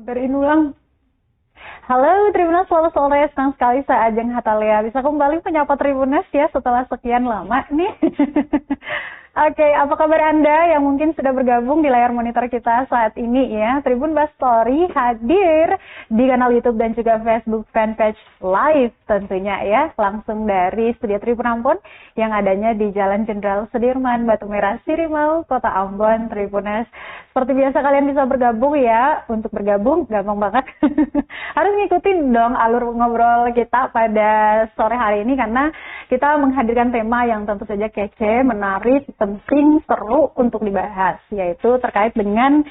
Beriin ulang. Halo Tribunas, selamat sore. Senang sekali saya Ajeng Hatalea bisa kembali menyapa Tribunas ya setelah sekian lama nih. Oke, apa kabar Anda yang mungkin sudah bergabung di layar monitor kita saat ini ya? Tribun Bastory hadir di kanal YouTube dan juga Facebook fanpage live tentunya ya, langsung dari Studio Tribun Ambon yang adanya di Jalan Jenderal Sudirman, Batu Merah, Sirimau, Kota Ambon, Tribunas. Seperti biasa kalian bisa bergabung ya. Untuk bergabung gampang banget. Harus ngikutin dong alur ngobrol kita pada sore hari ini karena kita menghadirkan tema yang tentu saja kece, menarik, penting, seru untuk dibahas, yaitu terkait dengan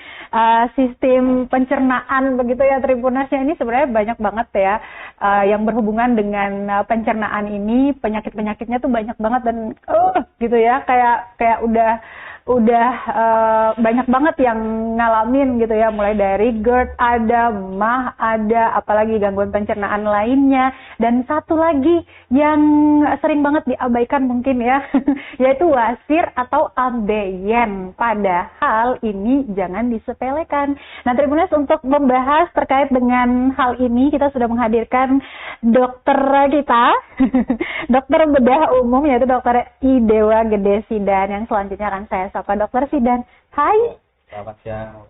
sistem pencernaan begitu ya Tribunasnya. Ini sebenarnya banyak banget ya yang berhubungan dengan pencernaan ini, penyakit-penyakitnya tuh banyak banget dan gitu ya, kayak udah banyak banget yang ngalamin gitu ya, mulai dari GERD ada, MAH ada, apalagi gangguan pencernaan lainnya, dan satu lagi yang sering banget diabaikan mungkin ya, yaitu wasir atau ambeien. Padahal ini jangan disepelekan. Nah Tribunas, untuk membahas terkait dengan hal ini kita sudah menghadirkan dokter kita, dokter bedah umum yaitu Dokter Idewa Gede Sidan yang selanjutnya akan saya sapa. Dokter Sidan, hai. Selamat siang.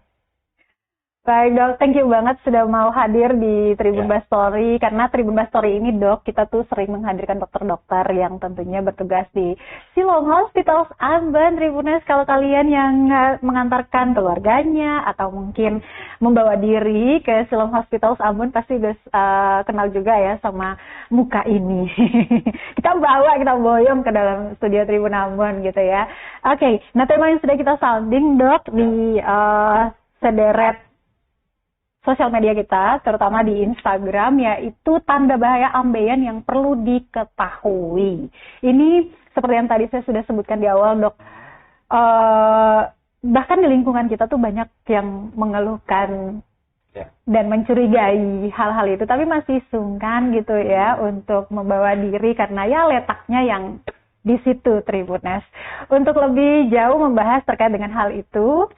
Baik dok, thank you banget sudah mau hadir di Tribun Bastory. Karena Tribun Bastory ini dok, kita tuh sering menghadirkan dokter-dokter yang tentunya bertugas di Siloam Hospitals Ambon. Tribunas, kalau kalian yang mengantarkan keluarganya atau mungkin membawa diri ke Siloam Hospitals Ambon pasti udah kenal juga ya sama muka ini. Kita boyong ke dalam studio Tribun Ambon gitu ya. Oke, nah tema yang sudah kita sounding dok di sederet sosial media kita, terutama di Instagram, yaitu tanda bahaya ambeien yang perlu diketahui. Ini seperti yang tadi saya sudah sebutkan di awal, dok. Bahkan di lingkungan kita tuh banyak yang mengeluhkan dan mencurigai hal-hal itu, tapi masih sungkan gitu ya untuk membawa diri karena ya letaknya yang di situ, Tribunas. Untuk lebih jauh membahas terkait dengan hal itu,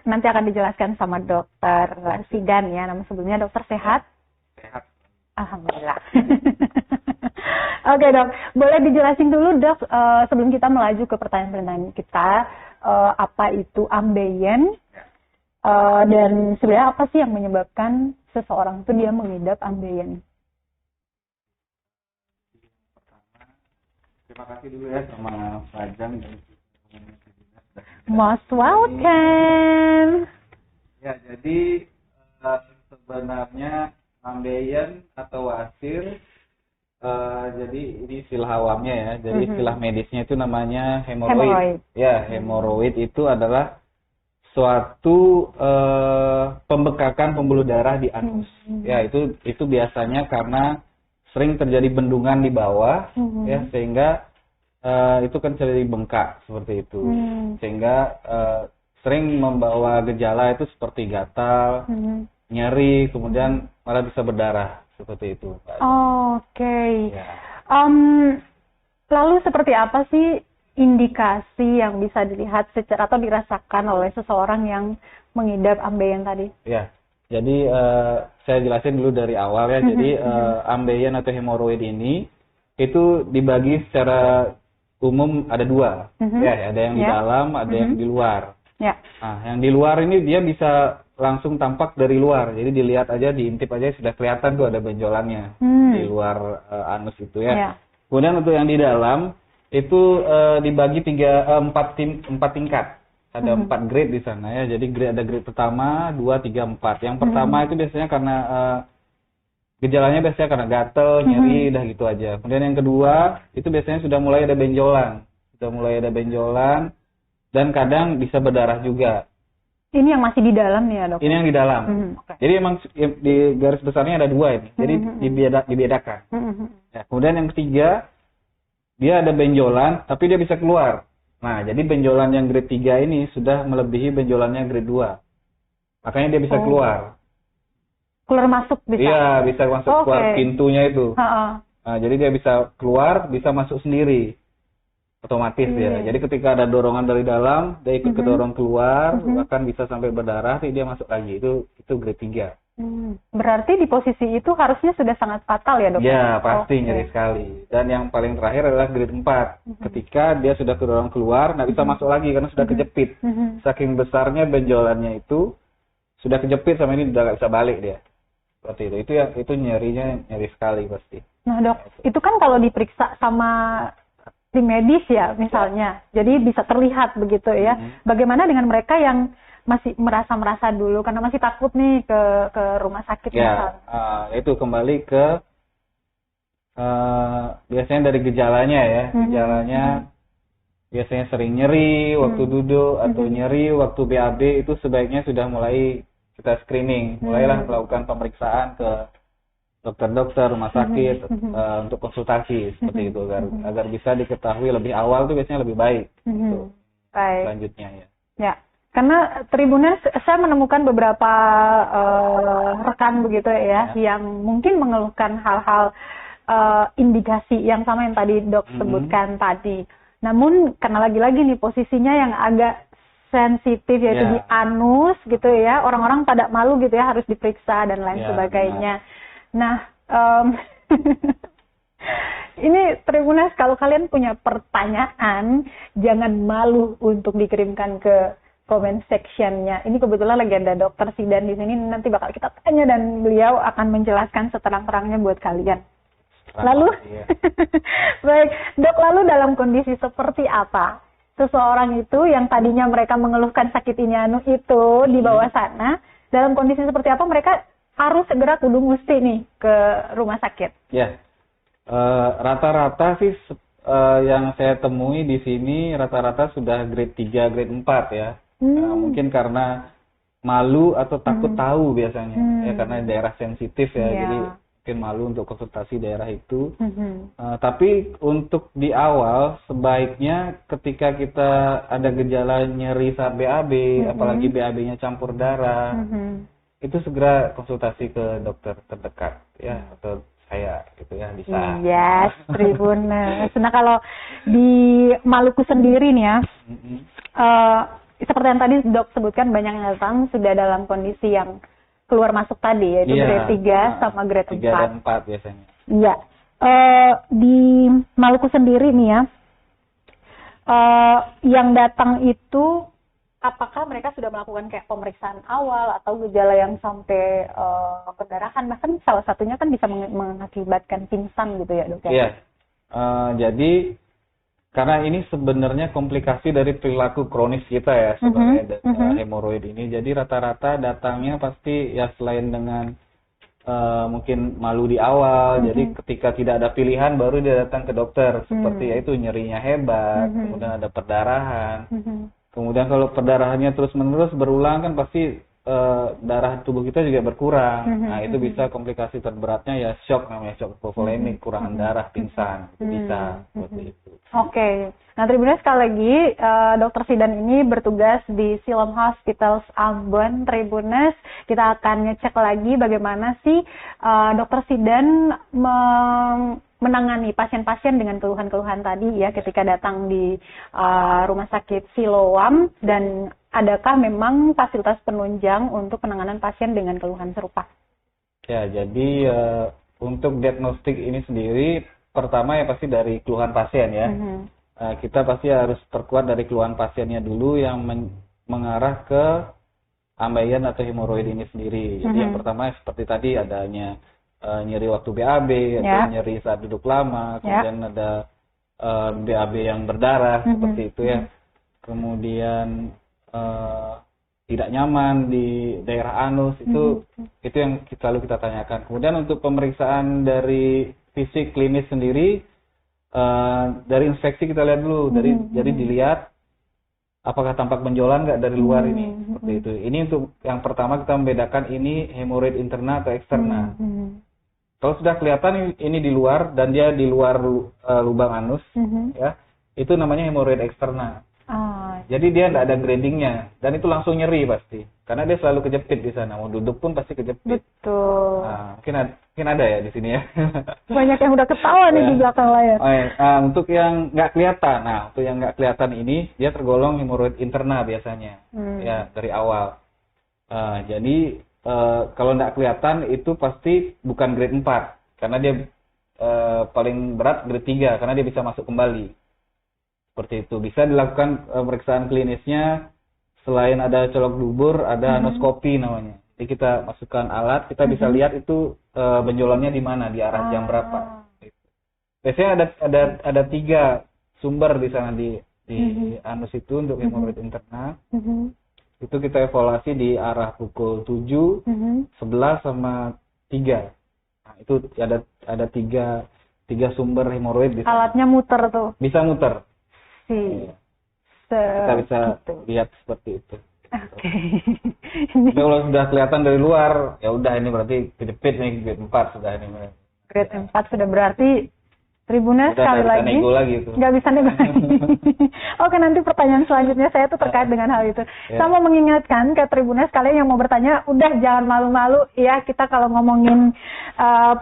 nanti akan dijelaskan sama Dokter Sidan ya. Nama sebelumnya Dokter Sehat? Sehat. Alhamdulillah. Oke dok, boleh dijelasin dulu dok, sebelum kita melaju ke pertanyaan-pertanyaan kita, apa itu ambeien, dan sebenarnya apa sih yang menyebabkan seseorang itu dia mengidap ambeien? Terima kasih dulu ya sama Fajang dan Most welcome. Ya, jadi sebenarnya ambeien atau wasir, jadi ini istilah awamnya ya. Jadi istilah medisnya itu namanya hemoroid. Ya, hemoroid itu adalah suatu pembekakan pembuluh darah di anus. Ya, itu biasanya karena sering terjadi bendungan di bawah, ya, sehingga itu kan jadi bengkak seperti itu, sehingga sering membawa gejala itu seperti gatal, nyeri, kemudian malah bisa berdarah seperti itu. Oke. Ya. Lalu seperti apa sih indikasi yang bisa dilihat secara atau dirasakan oleh seseorang yang mengidap ambeien tadi? Ya. Jadi saya jelasin dulu dari awal ya. Jadi ambeien atau hemoroid ini itu dibagi secara umum ada dua, ya, ada yang di dalam, ada yang di luar. Nah, yang di luar ini dia bisa langsung tampak dari luar, jadi dilihat aja, diintip aja sudah kelihatan tuh ada benjolannya di luar anus itu ya. Kemudian untuk yang di dalam itu dibagi empat tingkat, ada 4 grade di sana ya. Jadi ada grade pertama, 2, 3, 4. Yang pertama itu biasanya karena gejalanya biasanya karena gatel, nyeri, dah gitu aja. Kemudian yang kedua, itu biasanya sudah mulai ada benjolan. Dan kadang bisa berdarah juga. Ini yang masih di dalam nih ya dok? Ini yang di dalam. Jadi emang di garis besarnya ada 2 ini. Jadi dibedakan. Ya, kemudian yang ketiga, dia ada benjolan, tapi dia bisa keluar. Nah, jadi benjolan yang grade 3 ini sudah melebihi benjolannya grade 2. Makanya dia bisa keluar. Keluar masuk bisa? Iya, bisa masuk keluar pintunya itu. Nah, jadi dia bisa keluar, bisa masuk sendiri. otomatis ya. Jadi ketika ada dorongan dari dalam, dia ikut kedorong keluar, bahkan bisa sampai berdarah, nanti dia masuk lagi. Itu grade 3. Berarti di posisi itu harusnya sudah sangat fatal ya, Dok? Ya, pasti nyeri sekali. Dan yang paling terakhir adalah grade 4. Ketika dia sudah kedorong keluar, nggak bisa masuk lagi karena sudah kejepit. Saking besarnya benjolannya itu, sudah kejepit sama ini udah nggak bisa balik dia. Seperti itu. Itu nyerinya nyeri sekali pasti. Nah, Dok, itu kan kalau diperiksa sama tim medis ya misalnya, jadi bisa terlihat begitu ya. Bagaimana dengan mereka yang masih merasa dulu karena masih takut nih ke rumah sakit ya? Itu kembali ke biasanya dari gejalanya ya. Gejalanya biasanya sering nyeri waktu duduk atau nyeri waktu BAB, itu sebaiknya sudah mulai kita screening, mulailah melakukan pemeriksaan ke dokter-dokter rumah sakit untuk konsultasi seperti itu agar bisa diketahui lebih awal, tuh biasanya lebih baik untuk selanjutnya ya. Ya, karena Tribuners saya menemukan beberapa rekan begitu ya yang mungkin mengeluhkan hal-hal indikasi yang sama yang tadi Dok sebutkan tadi. Namun karena lagi-lagi nih posisinya yang agak sensitif yaitu di anus gitu ya, orang-orang pada malu gitu ya harus diperiksa dan lain sebagainya. Nah, ini Tribuners, kalau kalian punya pertanyaan jangan malu untuk dikirimkan ke comment sectionnya. Ini kebetulan lagi ada Dokter Sidan di sini, nanti bakal kita tanya dan beliau akan menjelaskan seterang-terangnya buat kalian. Lalu, baik Dok, lalu dalam kondisi seperti apa seseorang itu yang tadinya mereka mengeluhkan sakit ini anu itu di bawah sana, dalam kondisi seperti apa mereka harus segera kudu mesti nih ke rumah sakit? Ya, rata-rata sih yang saya temui di sini rata-rata sudah grade 3, grade 4 ya. Mungkin karena malu atau takut tahu biasanya, ya karena daerah sensitif ya, jadi mungkin malu untuk konsultasi daerah itu. Tapi untuk di awal sebaiknya ketika kita ada gejala nyeri saat BAB, apalagi BAB-nya campur darah, itu segera konsultasi ke dokter terdekat ya, atau saya gitu ya, bisa. Yes, Tribuners. Nah, kalau di Maluku sendiri nih ya, seperti yang tadi Dok sebutkan, banyak yang datang sudah dalam kondisi yang keluar masuk tadi, yaitu grade 3 sama grade 4. 3 dan 4 biasanya. Iya. Di Maluku sendiri nih ya, yang datang itu apakah mereka sudah melakukan kayak pemeriksaan awal atau gejala yang sampai pendarahan, bahkan salah satunya kan bisa mengakibatkan pingsan gitu ya, Dok? Iya. Jadi karena ini sebenarnya komplikasi dari perilaku kronis kita ya sebenarnya hemoroid ini. Jadi rata-rata datangnya pasti ya selain dengan mungkin malu di awal, jadi ketika tidak ada pilihan baru dia datang ke dokter, seperti yaitu nyerinya hebat, kemudian ada perdarahan. Kemudian kalau perdarahannya terus-menerus berulang kan pasti darah tubuh kita juga berkurang. Nah, itu bisa komplikasi terberatnya ya shock, namanya shock hipovolemik, kurangan darah, pingsan. Bisa seperti itu. Oke. Nah, Tribuners, sekali lagi Dokter Sidan ini bertugas di Siloam Hospitals Ambon. Tribuners, kita akan ngecek lagi bagaimana sih Dokter Sidan menangani pasien-pasien dengan keluhan-keluhan tadi ya ketika datang di rumah sakit Siloam, dan adakah memang fasilitas penunjang untuk penanganan pasien dengan keluhan serupa? Ya, jadi untuk diagnostik ini sendiri pertama ya pasti dari keluhan pasien ya. Kita pasti harus perkuat dari keluhan pasiennya dulu yang mengarah ke ambeien atau hemoroid ini sendiri. Jadi yang pertama seperti tadi adanya nyeri waktu BAB, atau nyeri saat duduk lama, kemudian ada BAB yang berdarah seperti itu ya. Kemudian tidak nyaman di daerah anus, itu yang selalu kita tanyakan. Kemudian untuk pemeriksaan dari fisik klinis sendiri, dari inspeksi kita lihat dulu, jadi dilihat apakah tampak benjolan nggak dari luar ini, seperti itu. Ini untuk yang pertama kita membedakan ini hemoroid interna atau eksterna. Kalau sudah kelihatan ini di luar dan dia di luar lubang anus, ya, itu namanya hemoroid eksterna. Jadi dia nggak ada gradingnya dan itu langsung nyeri pasti. Karena dia selalu kejepit di sana. Mau duduk pun pasti kejepit. Betul. Nah, mungkin ada ya di sini ya. Banyak yang udah ketawa nih di belakang layar. Untuk yang nggak kelihatan, untuk yang nggak kelihatan ini dia tergolong hemoroid interna biasanya, ya dari awal. Jadi kalau nggak kelihatan itu pasti bukan grade 4 karena dia paling berat grade 3 karena dia bisa masuk kembali. Seperti itu. Bisa dilakukan pemeriksaan klinisnya. Selain ada colok dubur, ada anoskopi namanya. Jadi kita masukkan alat, kita bisa lihat itu benjolannya di mana, di arah jam berapa. Biasanya ada 3 sumber di sana di anus itu untuk hemoroid interna. Itu kita evaluasi di arah pukul 7, 11 sama 3. Nah, itu ada tiga sumber hemoroid di sana. Alatnya muter tuh. Bisa muter. Iya. Kita bisa gitu. lihat seperti itu. Oke. Tapi kalau sudah kelihatan dari luar, ya udah ini berarti kejepit nih grade 4 sudah ini. Grade 4 sudah berarti Tribuners sekali lagi. Nego lagi itu. Nggak bisa nego lagi. Oke, nanti pertanyaan selanjutnya saya tuh terkait dengan hal itu. Sama mengingatkan ke Tribuners kalian yang mau bertanya, udah jangan malu-malu ya, kita kalau ngomongin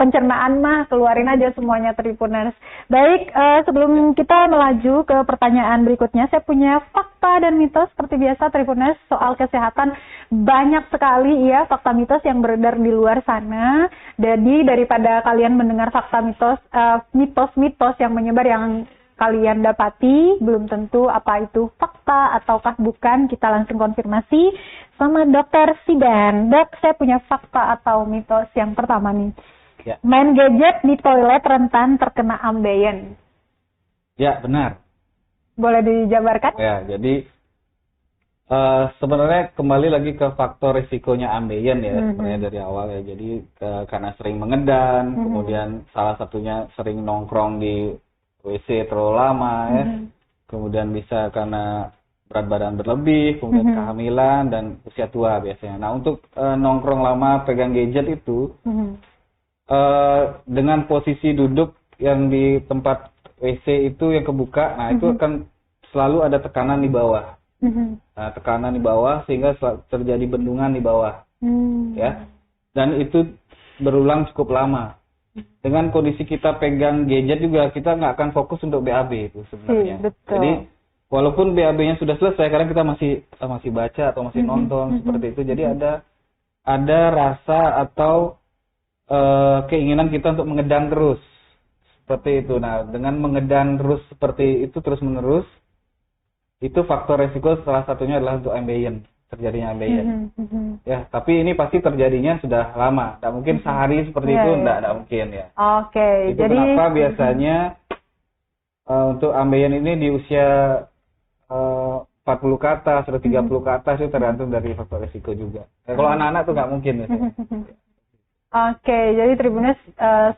pencernaan mah keluarin aja semuanya Tribuners. Baik, sebelum kita melaju ke pertanyaan berikutnya, saya punya fakta dan mitos seperti biasa Tribuners soal kesehatan. Banyak sekali ya fakta mitos yang beredar di luar sana. Jadi daripada kalian mendengar fakta mitos yang menyebar yang kalian dapati belum tentu apa itu fakta ataukah bukan, kita langsung konfirmasi sama Dokter Sidan. Dok, saya punya fakta atau mitos yang pertama nih. Ya. Main gadget di toilet rentan terkena ambeien. Ya, benar. Boleh dijabarkan? Ya, jadi sebenarnya kembali lagi ke faktor risikonya ambeien ya, sebenarnya dari awal ya. Jadi karena sering mengedan, kemudian salah satunya sering nongkrong di WC terlalu lama ya. Kemudian bisa karena berat badan berlebih, kemudian kehamilan dan usia tua biasanya. Nah, untuk nongkrong lama pegang gadget itu dengan posisi duduk yang di tempat WC itu yang kebuka, nah itu akan selalu ada tekanan di bawah. Nah, tekanan di bawah sehingga terjadi bendungan di bawah, ya. Dan itu berulang cukup lama. Dengan kondisi kita pegang gadget juga kita nggak akan fokus untuk BAB itu sebenarnya. Betul. Jadi walaupun BAB-nya sudah selesai, kadang kita masih baca atau masih nonton seperti itu. Jadi ada rasa atau keinginan kita untuk mengedan terus seperti itu. Nah, dengan mengedan terus seperti itu terus menerus, itu faktor resiko salah satunya adalah untuk ambeien, terjadinya ambeien. Ya, tapi ini pasti terjadinya sudah lama. Tidak mungkin sehari seperti itu, tidak mungkin ya. Oke, Itu jadi kenapa biasanya untuk ambeien ini di usia 40 ke atas, atau 30 ke atas itu tergantung dari faktor resiko juga. Ya, kalau anak-anak tuh nggak mungkin. Oke, jadi Tribuners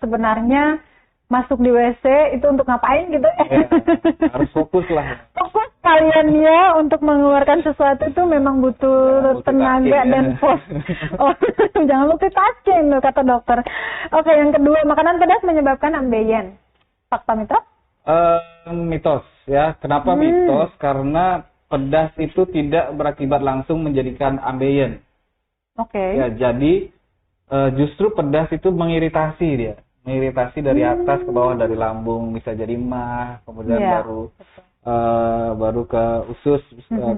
sebenarnya masuk di WC itu untuk ngapain gitu? Ya, harus fokus lah. Fokus kalian ya untuk mengeluarkan sesuatu itu memang butuh tenaga dan fokus. Oh, jangan multitasking loh kata dokter. Oke, yang kedua, makanan pedas menyebabkan ambeien. Fakta mitos? Mitos ya. Kenapa mitos? Karena pedas itu tidak berakibat langsung menjadikan ambeien. Oke. Ya, jadi justru pedas itu mengiritasi dia. Mengiritasi dari atas ke bawah, dari lambung bisa jadi mah, kemudian baru ke usus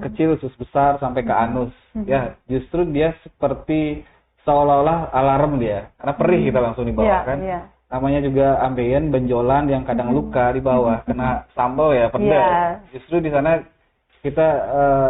kecil, usus besar sampai ke anus. Ya, justru dia seperti seolah-olah alarm dia, karena perih kita langsung di bawah kan. Namanya juga ambeien, benjolan yang kadang luka di bawah, kena sambal ya pedas. Justru di sana kita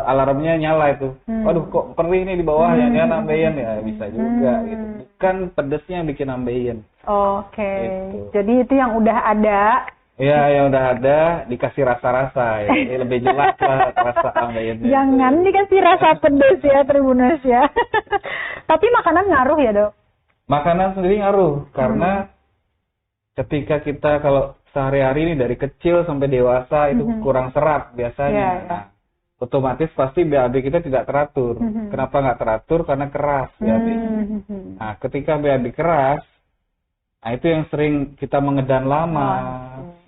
alarmnya nyala itu. Waduh, kok perih nih di bawah ya, dia ambeien ya, bisa juga gitu. Bukan pedesnya yang bikin ambeien. Oke. Gitu. Jadi itu yang udah ada. Iya, yang udah ada dikasih rasa-rasa ya. Ini lebih jelas lah rasa ambeiennya. Jangan dikasih rasa pedes ya Tribuners ya. Tapi makanan ngaruh ya, Dok? Makanan sendiri ngaruh karena ketika kita kalau sehari-hari ini dari kecil sampai dewasa itu kurang serat biasanya. Nah, otomatis pasti BAB kita tidak teratur. Kenapa nggak teratur? Karena keras BAB. Nah, ketika BAB keras, nah itu yang sering kita mengedan lama,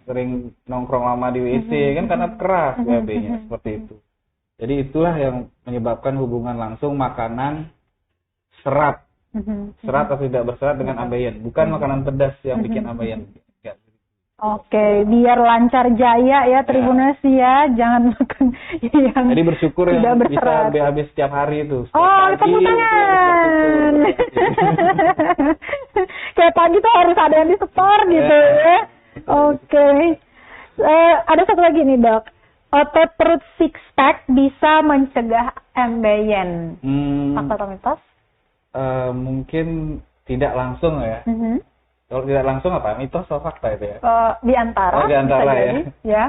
sering nongkrong lama di WC kan karena keras BAB-nya seperti itu. Jadi itulah yang menyebabkan hubungan langsung makanan serat. Serat atau tidak berserat dengan ambeien. Bukan makanan pedas yang bikin ambeien. Oke, biar lancar jaya ya Tribuners ya, jangan makan yang jadi bersyukur tidak yang berserat. bisa habis setiap hari itu. Tepuk tangan. Kayak pagi tuh harus ada yang disetor gitu ya. Oke. Ada satu lagi nih dok, otot perut six pack bisa mencegah ambeien. Fakta atau mitos? Mungkin tidak langsung ya. Kalau tidak langsung apa? Mitos atau fakta itu ya? Di antara. Di antara ya. Ya.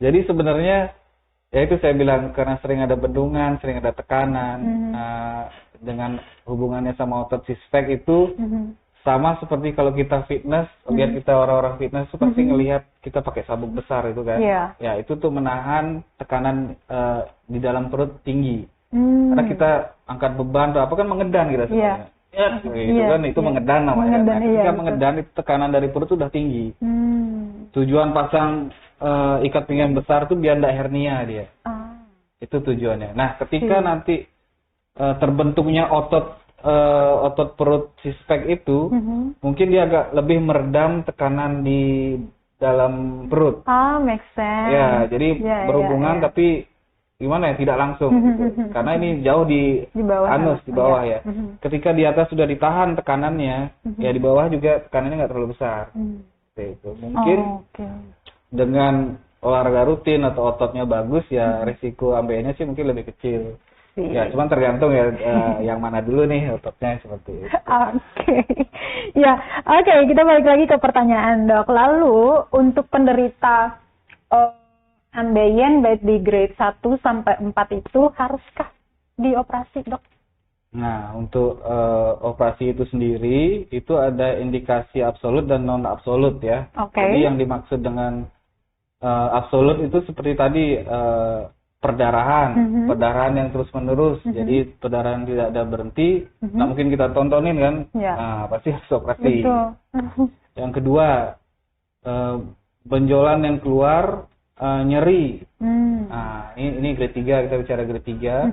Jadi sebenarnya ya itu saya bilang karena sering ada bendungan, sering ada tekanan, dengan hubungannya sama otot six pack itu sama seperti kalau kita fitness, lihat kita orang-orang fitness itu pasti ngelihat kita pakai sabuk besar itu kan. Ya itu tuh menahan tekanan di dalam perut tinggi. Karena kita angkat beban atau apa kan mengedan kita sebenarnya. Itu mengedan namanya. Ketika mengedan itu tekanan dari perut udah tinggi. Tujuan pasang ikat pinggang besar tuh biar nggak hernia dia. Itu tujuannya. Nah, ketika nanti terbentuknya otot perut six pack itu, mungkin dia agak lebih meredam tekanan di dalam perut. Make sense. Ya, jadi berhubungan tapi gimana ya, tidak langsung gitu. Karena ini jauh di bawah, anus di bawah ya. Ketika di atas sudah ditahan tekanannya, ya di bawah juga tekanannya nggak terlalu besar. Itu mungkin dengan olahraga rutin atau ototnya bagus ya resiko ambeiennya sih mungkin lebih kecil. Ya, cuman tergantung ya yang mana dulu nih ototnya seperti itu. Oke, kita balik lagi ke pertanyaan dok. Lalu untuk penderita ambeien baik di grade 1 sampai 4 itu haruskah dioperasi dok? Nah, untuk operasi itu sendiri itu ada indikasi absolut dan non absolut ya. Jadi yang dimaksud dengan absolut itu seperti tadi perdarahan yang terus menerus. Jadi perdarahan tidak ada berhenti. Nah, mungkin kita tontonin kan, nah pasti harus operasi. Yang kedua benjolan yang keluar nyeri. Nah, ini grade 3, kita bicara grade 3.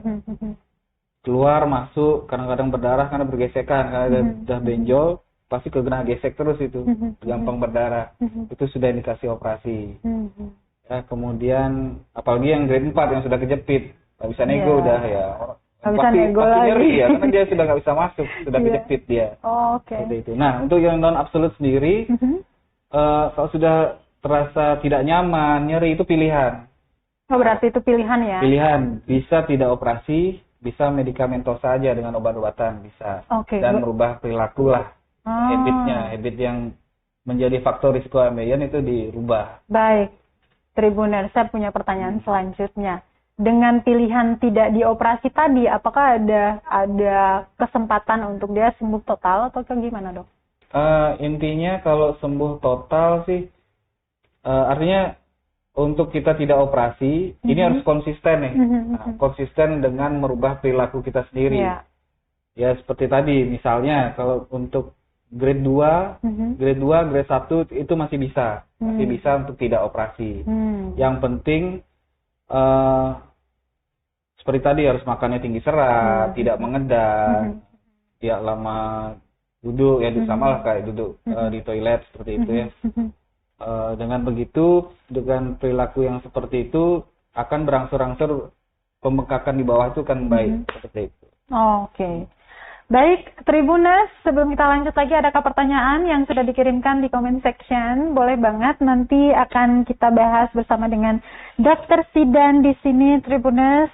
Keluar, masuk, kadang-kadang berdarah karena bergesekan, karena udah benjol, pasti kena gesek terus itu, gampang berdarah. Itu sudah indikasi operasi. Ya, kemudian apalagi yang grade 4 yang sudah kejepit, nggak bisa nego udah ya. Pasti nyeri ya, karena dia sudah nggak bisa masuk, sudah kejepit dia. Seperti itu. Nah, untuk yang non absolut sendiri, kalau sudah terasa tidak nyaman, nyeri itu pilihan. Berarti itu pilihan ya? Pilihan. Bisa tidak operasi, bisa medikamentosa saja dengan obat-obatan bisa. Dan merubah perilaku lah. Habit yang menjadi faktor risiko ambeien itu dirubah. Baik. Tribuners, saya punya pertanyaan selanjutnya. Dengan pilihan tidak dioperasi tadi, apakah ada kesempatan untuk dia sembuh total atau gimana dok? Intinya kalau sembuh total sih, artinya untuk kita tidak operasi, ini harus konsisten nih. Konsisten dengan merubah perilaku kita sendiri. Ya seperti tadi, misalnya kalau untuk grade 2, grade 1 itu masih bisa. Masih bisa untuk tidak operasi. Yang penting, seperti tadi harus makannya tinggi serat, tidak mengedan, tidak lama duduk, ya sama lah kayak duduk di toilet seperti itu ya. Dengan begitu, dengan perilaku yang seperti itu akan berangsur-angsur pembengkakan di bawah itu akan baik seperti itu. Baik, Tribuners, sebelum kita lanjut lagi adakah pertanyaan yang sudah dikirimkan di comment section? Boleh banget, nanti akan kita bahas bersama dengan Dr. Sidan di sini, Tribuners,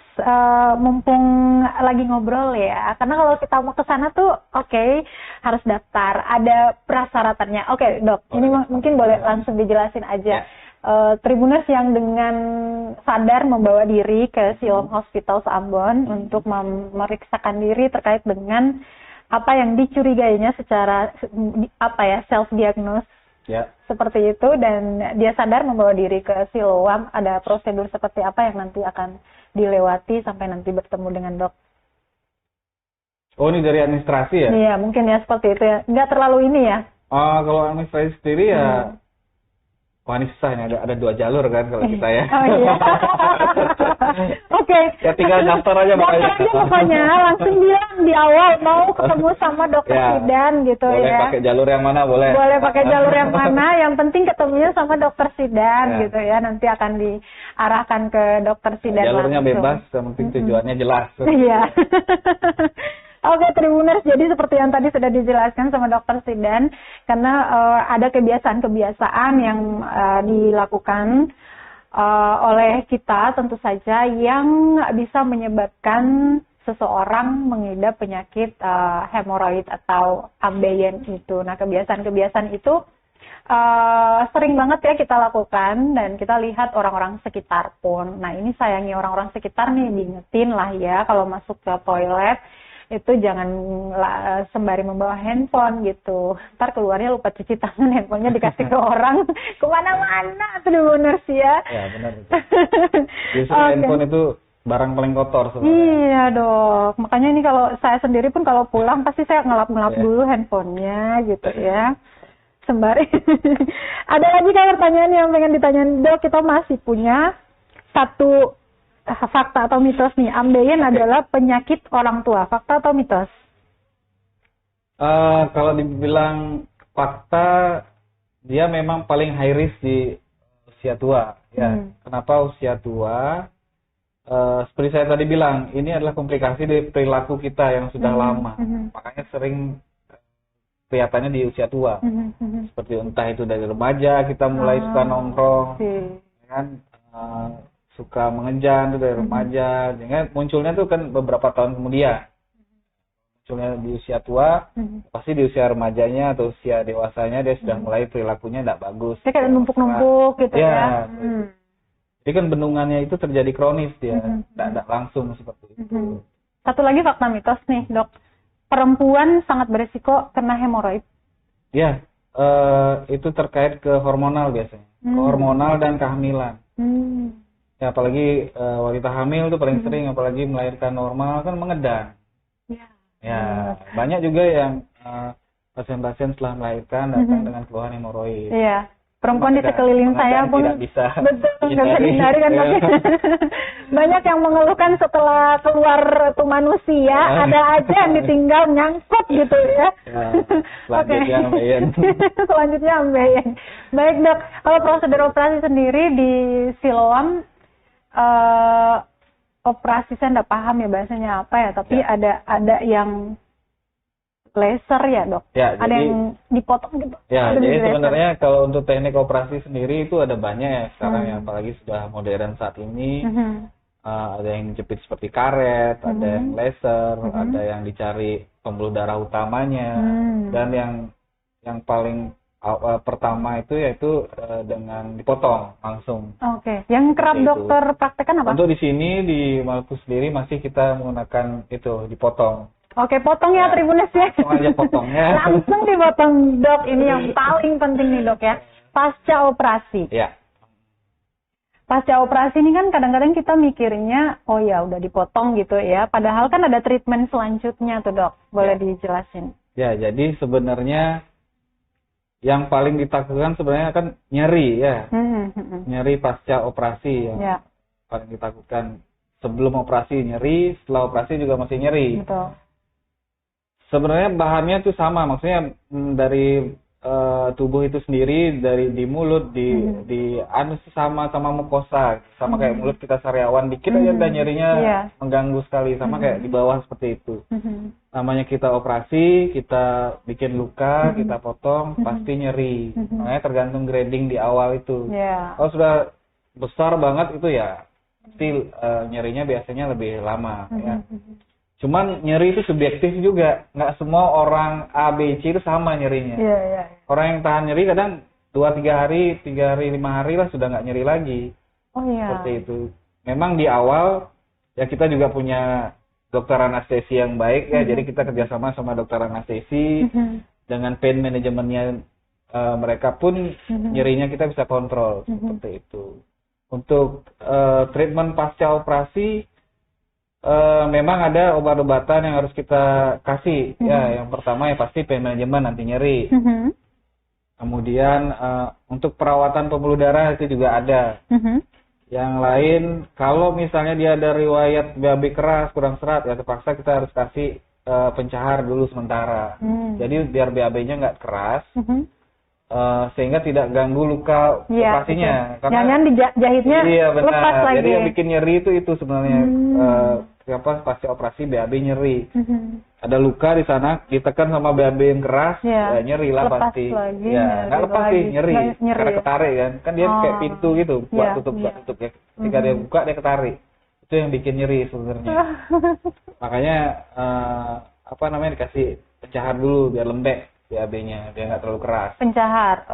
mumpung lagi ngobrol ya. Karena kalau kita mau ke sana tuh, harus daftar, ada prasyaratannya. Dok, ini mungkin boleh langsung dijelasin aja. Tribuners yang dengan sadar membawa diri ke Siloam Hospital Ambon untuk memeriksakan diri terkait dengan apa yang dicurigainya secara self diagnose seperti itu, dan dia sadar membawa diri ke Siloam, ada prosedur seperti apa yang nanti akan dilewati sampai nanti bertemu dengan dok. Ini dari administrasi ya? Iya, mungkin ya seperti itu ya. Nggak terlalu ini ya. Kalau administrasi sendiri ya wah ini susah ini ada 2 jalur kan kalau kita ya. Oh iya. Oke. Ya tinggal daftar aja pokoknya langsung bilang di awal mau ketemu sama dokter Sidan gitu boleh ya. Boleh pakai jalur yang mana boleh. Boleh pakai jalur yang mana, yang penting ketemunya sama dokter Sidan gitu ya. Nanti akan diarahkan ke dokter Sidan jalurnya langsung. Bebas, yang penting tujuannya jelas. Iya. Oke, Tribuners, jadi seperti yang tadi sudah dijelaskan sama dokter Sidan, karena ada kebiasaan-kebiasaan yang dilakukan oleh kita tentu saja yang bisa menyebabkan seseorang mengidap penyakit hemoroid atau ambeien itu. Nah, kebiasaan-kebiasaan itu sering banget ya kita lakukan dan kita lihat orang-orang sekitar pun. Nah, ini sayangnya orang-orang sekitar nih, diingetin lah ya kalau masuk ke toilet itu jangan sembari membawa handphone gitu. Ntar keluarnya lupa cuci tangan, handphonenya dikasih ke orang kemana-mana, Tribuners ya. Ya benar. Justru handphone itu barang paling kotor sebenarnya. Iya dok, makanya ini kalau saya sendiri pun kalau pulang pasti saya ngelap-ngelap dulu handphonenya gitu ya. Sembari. Ada lagi kan pertanyaan yang pengen ditanyain dok, kita masih punya satu fakta atau mitos nih, ambeien adalah penyakit orang tua, fakta atau mitos? Kalau dibilang fakta, dia memang paling high risk di usia tua. Ya, kenapa usia tua? Seperti saya tadi bilang, ini adalah komplikasi dari perilaku kita yang sudah lama, makanya sering kelihatannya di usia tua. Seperti entah itu dari remaja kita mulai suka nongkrong, kan? Suka mengejan itu dari remaja, jadi munculnya tuh kan beberapa tahun kemudian. Munculnya di usia tua, pasti di usia remajanya atau usia dewasanya dia sudah mulai perilakunya tidak bagus. Dia kayak numpuk-numpuk gitu ya. Jadi kan bendungannya itu terjadi kronis dia, tidak langsung seperti itu. Satu lagi fakta mitos nih dok, perempuan sangat beresiko kena hemoroid. Ya, itu terkait ke hormonal biasanya, ke hormonal dan kehamilan. Ya, apalagi wanita hamil tuh paling sering, apalagi melahirkan normal kan mengedang. Ya, banyak juga yang pasien-pasien setelah melahirkan datang dengan keluhan hemoroid. Iya, perempuan di sekeliling saya pun tidak bisa. Betul, nggak bisa dihindari kan tapi banyak yang mengeluhkan setelah keluar tuh manusia, ada aja yang ditinggal nyangkut gitu ya. Selanjutnya ambeien. Selanjutnya ambeien. Baik dok, kalau prosedur operasi sendiri di Siloam, operasi saya nggak paham ya bahasanya apa ya, tapi ada yang laser ya dok, ada jadi, yang dipotong gitu. Ya, jadi sebenarnya kalau untuk teknik operasi sendiri itu ada banyak ya sekarang ya, apalagi sudah modern saat ini. Ada yang dijepit seperti karet, ada yang laser, ada yang dicari pembuluh darah utamanya, dan yang paling pertama itu yaitu dengan dipotong langsung. Oke. Yang kerap dokter praktekkan apa? Untuk di sini di Maluku sendiri masih kita menggunakan itu dipotong. Oke, potong ya Tribuners ya. Langsung aja potongnya. Langsung dipotong dok. Ini yang paling penting nih dok ya. Pasca operasi. Iya. Pasca operasi ini kan kadang-kadang kita mikirnya, oh ya udah dipotong gitu ya. Padahal kan ada treatment selanjutnya tuh dok. Boleh dijelasin? Ya, jadi sebenarnya yang paling ditakutkan sebenarnya kan nyeri ya. Nyeri pasca operasi yang paling ditakutkan. Sebelum operasi nyeri, setelah operasi juga masih nyeri. Betul. Sebenarnya bahannya itu sama, maksudnya dari tubuh itu sendiri, dari di mulut, di anus sama mukosa, sama kayak mulut kita sariawan, dikit aja udah nyerinya mengganggu sekali, sama kayak di bawah seperti itu. Namanya kita operasi, kita bikin luka, kita potong, pasti nyeri. Makanya tergantung grading di awal itu. Kalau sudah besar banget itu ya, pasti nyerinya biasanya lebih lama ya. Cuman nyeri itu subjektif juga, nggak semua orang A, B, C itu sama nyerinya. Orang yang tahan nyeri kadang 2-3 hari, 3 hari, 5 hari lah sudah nggak nyeri lagi. Seperti itu. Memang di awal ya kita juga punya dokter anestesi yang baik ya, jadi kita kerjasama sama dokter anestesi dengan pain manajemennya mereka pun nyerinya kita bisa kontrol seperti itu. Untuk treatment pasca operasi memang ada obat-obatan yang harus kita kasih. Ya, yang pertama ya pasti pain management anti nyeri. Kemudian untuk perawatan pembuluh darah itu juga ada. Yang lain, kalau misalnya dia ada riwayat BAB keras, kurang serat, ya terpaksa kita harus kasih pencahar dulu sementara. Jadi biar BAB-nya nggak keras, sehingga tidak ganggu luka operasinya. Karena jangan dijahitnya lepas lagi. Jadi yang bikin nyeri itu sebenarnya pasca operasi BAB nyeri. Ada luka di sana, ditekan sama BAB yang keras, ya nyeri lah pasti. Lagi, ya nggak lepas sih, nyeri. Karena ketarik kan dia kayak pintu gitu, buat tutup ya. Ketika dia buka dia ketarik. Itu yang bikin nyeri sebenarnya. Makanya dikasih pencahar dulu biar lembek BAB-nya, biar nggak terlalu keras. Pencahar,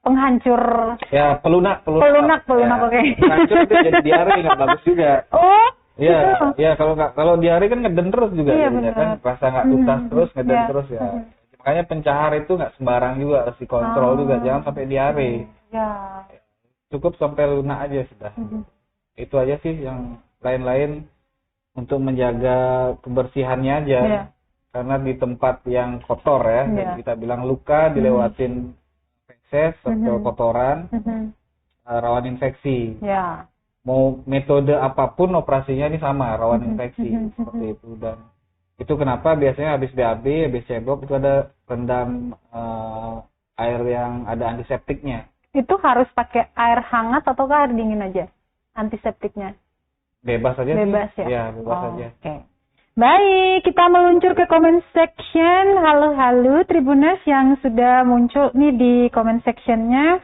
penghancur. Ya pelunak. Pelunak, ya. Oke. Penghancur itu jadi diare nggak bagus juga. Oh. Iya, ya kalau diare kan ngeden terus juga, kan rasa nggak tuntas terus, ngeden terus ya. Makanya pencahar itu nggak sembarang juga, harus dikontrol juga, jangan sampai diare. Ya. Cukup sampai lunak aja sudah. Itu aja sih, yang lain-lain untuk menjaga kebersihannya aja. Karena di tempat yang kotor ya, kita bilang luka dilewatin feses atau kotoran, rawan infeksi. Mau metode apapun operasinya ini sama, rawan infeksi seperti itu. Dan itu kenapa biasanya habis BAB, habis cebok itu ada rendam air yang ada antiseptiknya. Itu harus pakai air hangat atau air dingin aja antiseptiknya? Bebas aja. Bebas sih. Ya bebas aja. Okay. Baik, kita meluncur ke comment section. Halo Tribuners yang sudah muncul nih di comment sectionnya.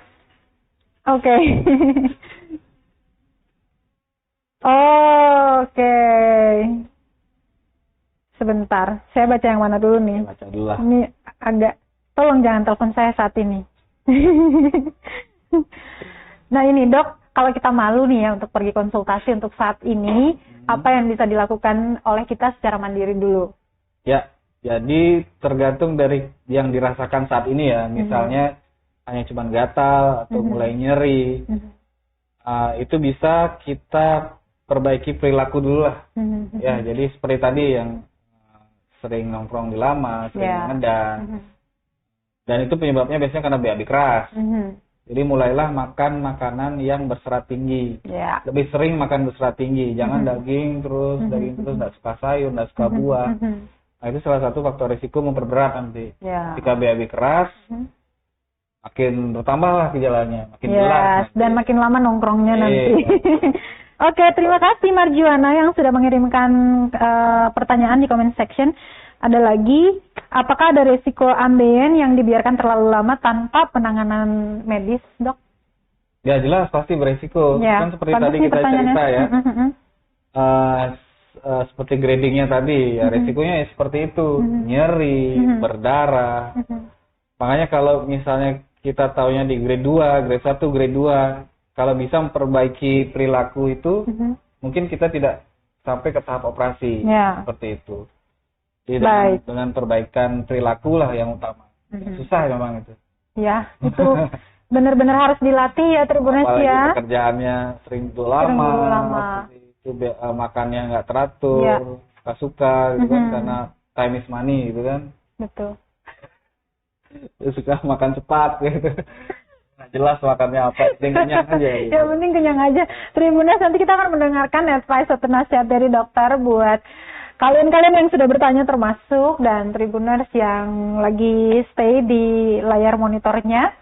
Oke. Oke. Sebentar, saya baca yang mana dulu nih? Baca dulu lah. Ini agak, tolong jangan telepon saya saat ini. Nah ini dok, kalau kita malu nih ya untuk pergi konsultasi untuk saat ini, apa yang bisa dilakukan oleh kita secara mandiri dulu? Ya, jadi tergantung dari yang dirasakan saat ini ya. Misalnya hanya cuma gatal atau mulai nyeri, itu bisa kita perbaiki perilaku dulu lah. Ya, jadi seperti tadi yang sering nongkrong di lama, sering ngedan. Dan itu penyebabnya biasanya karena BAB keras. Jadi mulailah makan makanan yang berserat tinggi. Lebih sering makan berserat tinggi. Jangan daging terus, nggak suka sayur, nggak suka buah. Nah, itu salah satu faktor risiko memperberat nanti. Jika BAB keras, makin bertambah lah gejalanya, makin jelas. Dan makin lama nongkrongnya nanti. Oke, terima kasih Marjuana yang sudah mengirimkan pertanyaan di comment section. Ada lagi, apakah ada resiko ambeien yang dibiarkan terlalu lama tanpa penanganan medis, dok? Ya jelas, pasti beresiko. Kan seperti tadi kita cerita ya. Seperti gradingnya tadi, ya resikonya ya seperti itu. Nyeri, berdarah. Makanya kalau misalnya kita taunya di grade 2, grade 1, grade 2, kalau bisa memperbaiki perilaku itu, mungkin kita tidak sampai ke tahap operasi. Seperti itu. Jadi dengan perbaikan perilaku lah yang utama. Susah memang itu. Ya, itu benar-benar harus dilatih ya Tribuners ya. Pekerjaannya sering lama. Itu makannya nggak teratur, suka gitu kan, karena time is money gitu kan. Betul. Suka makan cepat gitu. Nggak jelas makannya apa, penting kenyang aja. Gitu. Ya penting kenyang aja. Tribuners, nanti kita akan mendengarkan advice atau nasihat dari dokter buat kalian-kalian yang sudah bertanya termasuk dan Tribuners yang lagi stay di layar monitornya.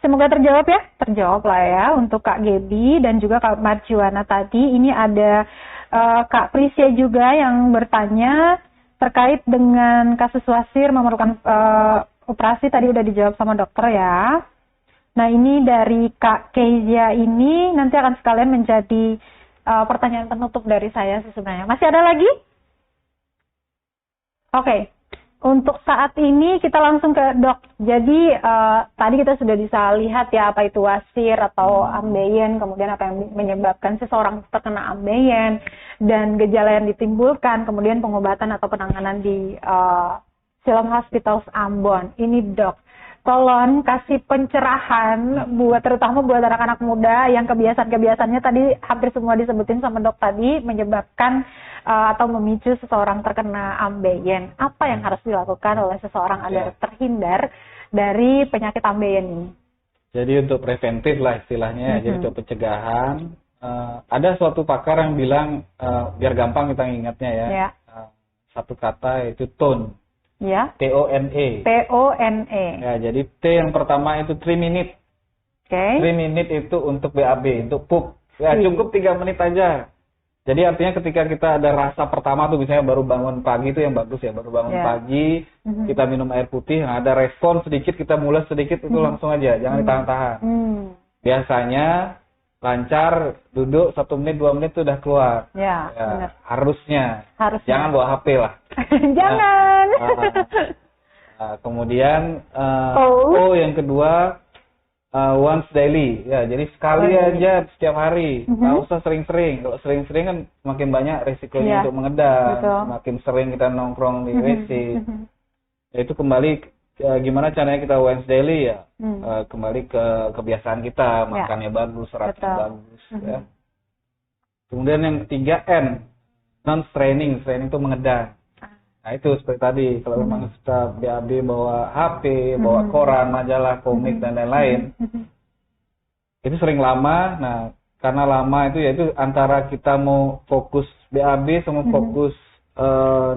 Semoga terjawab ya, terjawab lah ya untuk Kak Gaby dan juga Kak Marjuana tadi. Ini ada Kak Prisya juga yang bertanya terkait dengan kasus wasir memerlukan operasi, tadi udah dijawab sama dokter ya. Nah ini dari Kak Kezia ini nanti akan sekalian menjadi pertanyaan penutup dari saya sih sebenarnya. Masih ada lagi? Oke. Untuk saat ini kita langsung ke dok. Jadi tadi kita sudah bisa lihat ya apa itu wasir atau ambeien, kemudian apa yang menyebabkan seseorang terkena ambeien dan gejala yang ditimbulkan, kemudian pengobatan atau penanganan di Siloam Hospitals Ambon. Ini dok, tolong kasih pencerahan terutama buat anak-anak muda yang kebiasaan-kebiasaannya tadi hampir semua disebutin sama Dok tadi menyebabkan atau memicu seseorang terkena ambeien. Apa yang harus dilakukan oleh seseorang agar terhindar dari penyakit ambeien ini? Jadi untuk preventif lah istilahnya, jadi untuk pencegahan, ada suatu pakar yang bilang, biar gampang kita ingatnya ya, satu kata yaitu tone. Ya. T-O-N-E. T-O-N-E. Ya, jadi T yang pertama itu 3 minute. 3 minute itu untuk BAB, untuk pup. Ya, cukup 3 menit aja. Jadi artinya ketika kita ada rasa pertama tuh, misalnya baru bangun pagi itu yang bagus ya, baru bangun pagi, kita minum air putih, ada respon sedikit, kita mules sedikit, itu langsung aja, jangan ditahan-tahan. Biasanya lancar, duduk 1 menit, 2 menit itu udah keluar. Ya, harusnya. Jangan bawa HP lah. Jangan. Kemudian yang kedua, once daily. Ya, jadi sekali aja setiap hari. Nggak usah sering-sering. Kalau sering-sering kan makin banyak resikonya untuk mengedar. Makin sering kita nongkrong di WC. Ya, itu kembali gimana caranya kita once daily ya. Kembali ke kebiasaan kita, makannya bagus, seratnya bagus. Ya. Kemudian yang ketiga N, non-straining. Straining itu mengedar. Nah itu seperti tadi, kalau memang kita BAB bawa HP, bawa koran, majalah, komik, dan lain-lain, itu sering lama. Nah karena lama itu ya itu antara kita mau fokus BAB sama fokus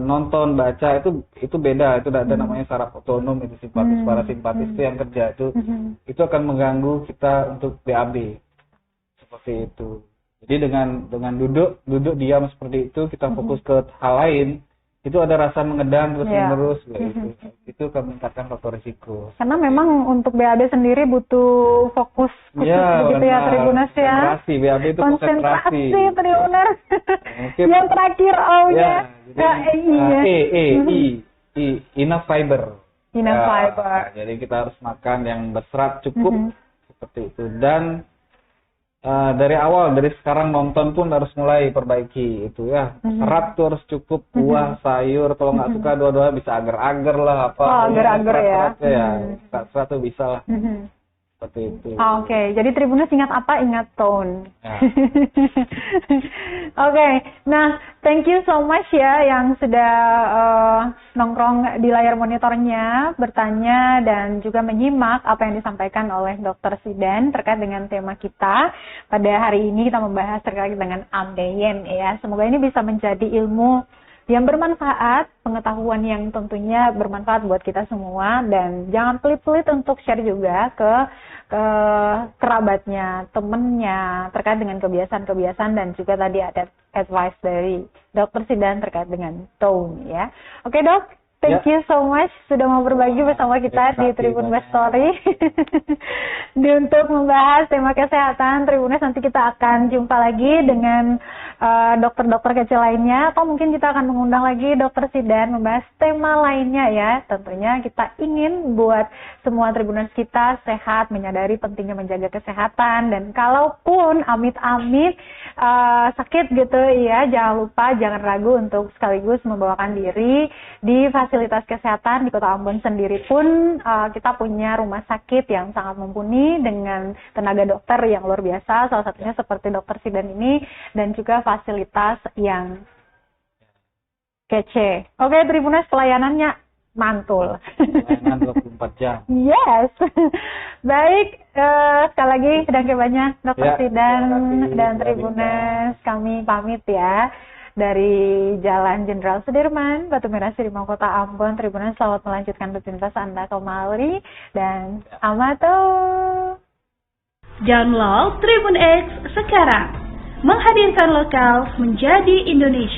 nonton, baca, itu beda. Itu ada namanya saraf otonom, itu simpatis, parasimpatis itu yang kerja. Itu akan mengganggu kita untuk BAB. Seperti itu. Jadi dengan duduk diam seperti itu, kita fokus ke hal lain, itu ada rasa mengedam terus-menerus, itu akan meningkatkan faktor risiko. Karena memang untuk BAB sendiri butuh fokus khusus begitu ya Tribuners ya. Konsentrasi, BAB itu konsentrasi. Tribuners. Yang terakhir enough fiber. Enough fiber. Jadi kita harus makan yang berserat cukup, seperti itu. Dan dari awal, dari sekarang nonton pun harus mulai perbaiki itu ya. Serat tuh harus cukup, buah, sayur. Kalau nggak suka dua-duanya bisa agar-agar lah apa. Agar-agar ya. Serat tuh bisa lah. Seperti itu. Oke, jadi Tribuners ingat apa? Ingat tone. Oke, nah thank you so much ya yang sudah nongkrong di layar monitornya, bertanya dan juga menyimak apa yang disampaikan oleh Dr. Zidan terkait dengan tema kita. Pada hari ini kita membahas terkait dengan ambeien ya. Semoga ini bisa menjadi ilmu yang bermanfaat, pengetahuan yang tentunya bermanfaat buat kita semua, dan jangan pelit-pelit untuk share juga ke kerabatnya, temennya terkait dengan kebiasaan-kebiasaan, dan juga tadi ada advice dari Dr. Zidan terkait dengan tone ya. Oke Dok, thank you so much sudah mau berbagi bersama kita di Tribun Best Story. Untuk membahas tema kesehatan, Tribuners, nanti kita akan jumpa lagi dengan dokter-dokter kecil lainnya, atau mungkin kita akan mengundang lagi Dr. Zidan membahas tema lainnya ya. Tentunya kita ingin buat semua Tribuners kita sehat, menyadari pentingnya menjaga kesehatan, dan kalaupun amit-amit sakit gitu ya, jangan lupa, jangan ragu untuk sekaligus membawakan diri di fasilitas kesehatan. Di Kota Ambon sendiri pun kita punya rumah sakit yang sangat mumpuni dengan tenaga dokter yang luar biasa, salah satunya seperti Dr. Zidan ini, dan juga fasilitas yang kece. Oke Tribuners, pelayanannya mantul. Pelayanan 24 jam. Yes. Baik, sekali lagi terima banyak Dr. Zidan dan Tribuners, kami pamit ya. Dari Jalan Jenderal Sudirman, Batu Merah Sirimau, Kota Ambon. Tribuners, selamat melanjutkan rutinitas Anda kembali, dan amato. Download Tribun X sekarang, menghadirkan lokal menjadi Indonesia.